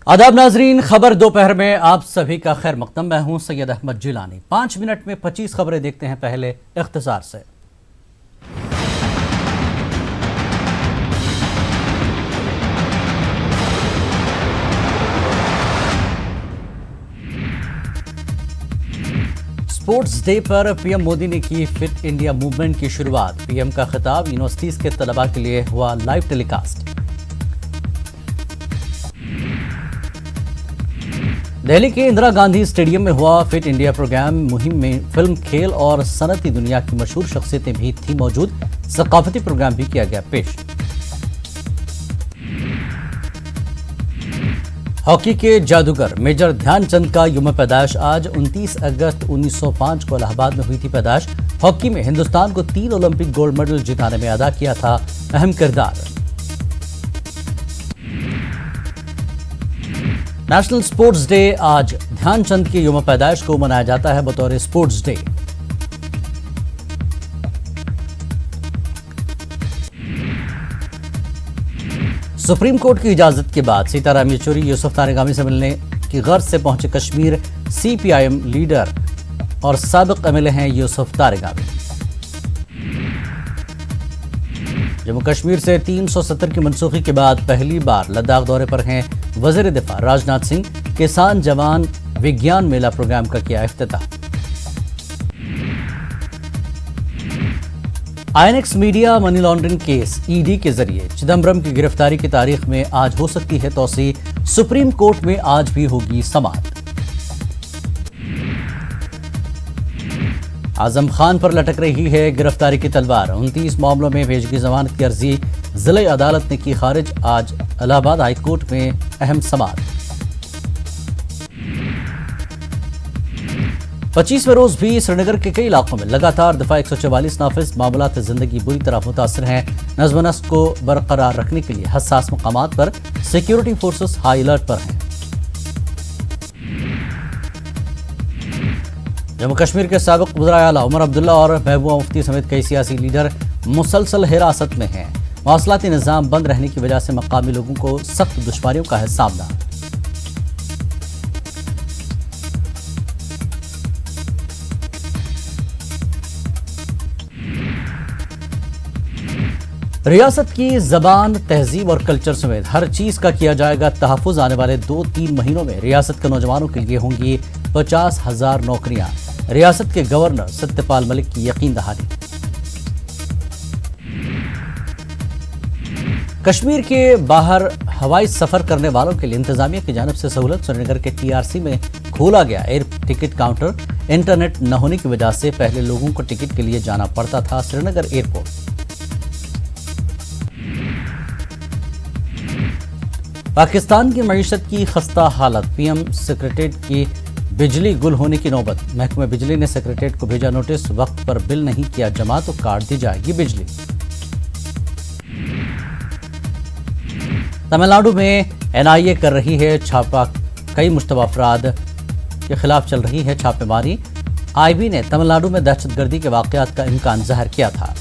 आदाब नाजरीन, खबर दोपहर में आप सभी का खैर मकदम। मैं हूं सैयद अहमद जिलानी। 5 मिनट में 25 खबरें देखते हैं। पहले इख्तिसार से। स्पोर्ट्स डे पर पीएम मोदी ने की फिट इंडिया मूवमेंट की शुरुआत। पीएम का खिताब यूनिवर्सिटीज के तलबा के लिए हुआ लाइव टेलीकास्ट। दिल्ली के इंदिरा गांधी स्टेडियम में हुआ फिट इंडिया प्रोग्राम मुहिम में फिल्म, खेल और सनती दुनिया की मशहूर शख्सियतें भी थी मौजूद। सकाफती प्रोग्राम भी किया गया पेश। हॉकी के जादूगर मेजर ध्यानचंद का यौम पैदाइश आज 29 अगस्त 1905 को इलाहाबाद में हुई थी पैदाइश। हॉकी में हिंदुस्तान को 3 ओलंपिक गोल्ड मेडल जिताने में अदा किया था अहम किरदार। नेशनल स्पोर्ट्स डे आज ध्यानचंद के यौम पैदाइश को मनाया जाता है बतौर स्पोर्ट्स डे। सुप्रीम कोर्ट की इजाजत के बाद सीताराम येचुरी यूसुफ तारिगामी से मिलने की गर्ज से पहुंचे कश्मीर। सीपीआईएम लीडर और साबिक एमएलए हैं यूसुफ तारिगामी। जम्मू कश्मीर से 370 की मनसूखी के बाद पहली बार लद्दाख दौरे पर हैं वजीर दिफा राजनाथ सिंह। किसान जवान विज्ञान मेला प्रोग्राम का किया इफ्तिताह। INX media money laundering case ED के जरिए चिदम्बरम की गिरफ्तारी की तारीख में आज हो सकती है तौसी। सुप्रीम कोर्ट में आज भी होगी समाअत। आजम खान पर लटक रही है गिरफ्तारी की तलवार। 29 मामलों में पेशगी जमानत की अर्जी जिला अदालत ने की खारिज। आज इलाहाबाद हाई कोर्ट में अहम समाअत। 25वें रोज भी श्रीनगर के कई इलाकों में लगातार दफा 144 नाफिज। मामलात जिंदगी बुरी तरह मुतासर हैं। नज़्म व नस्क को बरकरार रखने के लिए हसास मकामात पर सिक्योरिटी फोर्सेस हाई अलर्ट पर हैं। जम्मू कश्मीर के साबिक वज़ीर आला उमर अब्दुल्ला और महबूबा मुफ्ती समेत कई सियासी लीडर मुसलसल हिरासत में हैं। मवासलाती निज़ाम बंद रहने की वजह से मकामी लोगों को सख्त दुश्वारियों का है सामना। रियासत की जबान, तहजीब और कल्चर समेत हर चीज का किया जाएगा तहफ़्फ़ुज़। आने वाले 2-3 महीनों में रियासत के नौजवानों के लिए होंगी 50,000 नौकरियां। रियासत के गवर्नर सत्यपाल मलिक की यकीन दहानी। कश्मीर के बाहर हवाई सफर करने वालों के लिए इंतजामिया की जानिब से सहूलत। श्रीनगर के टीआरसी में खोला गया एयर टिकट काउंटर। इंटरनेट न होने की वजह से पहले लोगों को टिकट के लिए जाना पड़ता था श्रीनगर एयरपोर्ट। पाकिस्तान की मईशत की खस्ता हालत। पीएम सेक्रेटेरिएट की बिजली गुल होने की नौबत। महकमा बिजली ने सेक्रेटेरिएट को भेजा नोटिस। वक्त पर बिल नहीं किया जमा तो काट दी जाएगी बिजली। तमिलनाडु में एनआईए कर रही है छापा। कई मुश्तबा अफराद के खिलाफ चल रही है छापेमारी। आईबी ने तमिलनाडु में दहशतगर्दी के वाकयात का इम्कान जाहिर किया था।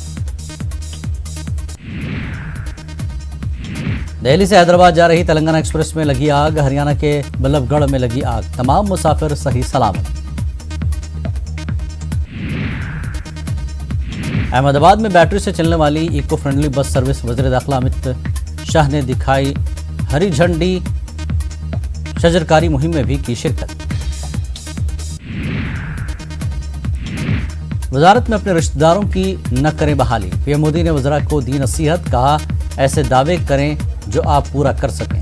दिल्ली से हैदराबाद जा रही तेलंगाना एक्सप्रेस में लगी आग। हरियाणा के बल्लभगढ़ में लगी आग। तमाम मुसाफिर सही सलामत। अहमदाबाद में बैटरी से चलने वाली इको फ्रेंडली बस सर्विस। वज़ीर दाखिला अमित शाह ने दिखाई हरी झंडी। शजरकारी मुहिम में भी की शिरकत। वजारत में अपने रिश्तेदारों की न करें बहाली। पीएम मोदी ने वज़रा को दी नसीहत। कहा ऐसे दावे करें जो आप पूरा कर सकें।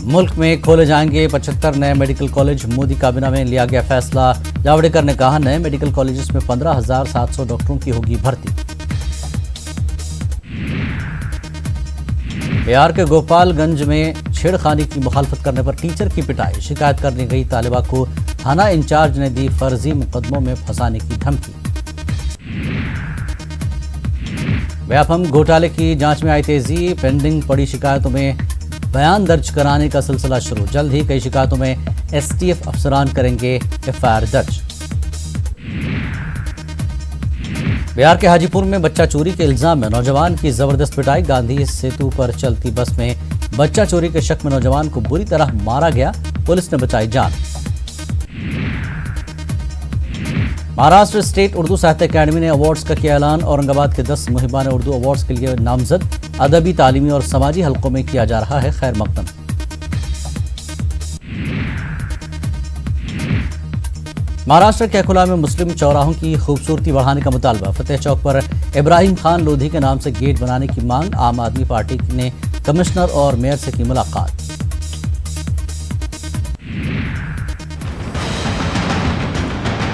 मुल्क में खोले जाएंगे 75 नए मेडिकल कॉलेज। मोदी काबीना में लिया गया फैसला। जावड़ेकर ने कहा नए मेडिकल कॉलेजेस में 15,700 डॉक्टरों की होगी भर्ती। बिहार के गोपालगंज में छेड़खानी की मुखालफत करने पर टीचर की पिटाई। शिकायत करने गई तालिबा को थाना इंचार्ज ने दी फर्जी मुकदमों में फंसाने की धमकी। व्यापम घोटाले की जांच में आई तेजी। पेंडिंग पड़ी शिकायतों में बयान दर्ज कराने का सिलसिला शुरू। जल्द ही कई शिकायतों में एसटीएफ अफसरान करेंगे एफआईआर दर्ज। बिहार के हाजीपुर में बच्चा चोरी के इल्जाम में नौजवान की जबरदस्त पिटाई। गांधी सेतु पर चलती बस में बच्चा चोरी के शक में नौजवान को बुरी तरह मारा गया, पुलिस ने बचाई जान। महाराष्ट्र स्टेट उर्दू साहित्य अकादमी ने अवार्ड्स का किया ऐलान। औरंगाबाद के 10 मुहिबान उर्दू अवार्ड्स के लिए नामजद। अदबी, तालीमी और समाजी हलकों में किया जा रहा है खैर मकदम। महाराष्ट्र के अकोला में मुस्लिम चौराहों की खूबसूरती बढ़ाने का मुतालबा। फतेह चौक पर इब्राहिम खान लोधी के नाम से गेट बनाने की मांग। आम आदमी पार्टी ने कमिश्नर और मेयर से की मुलाकात।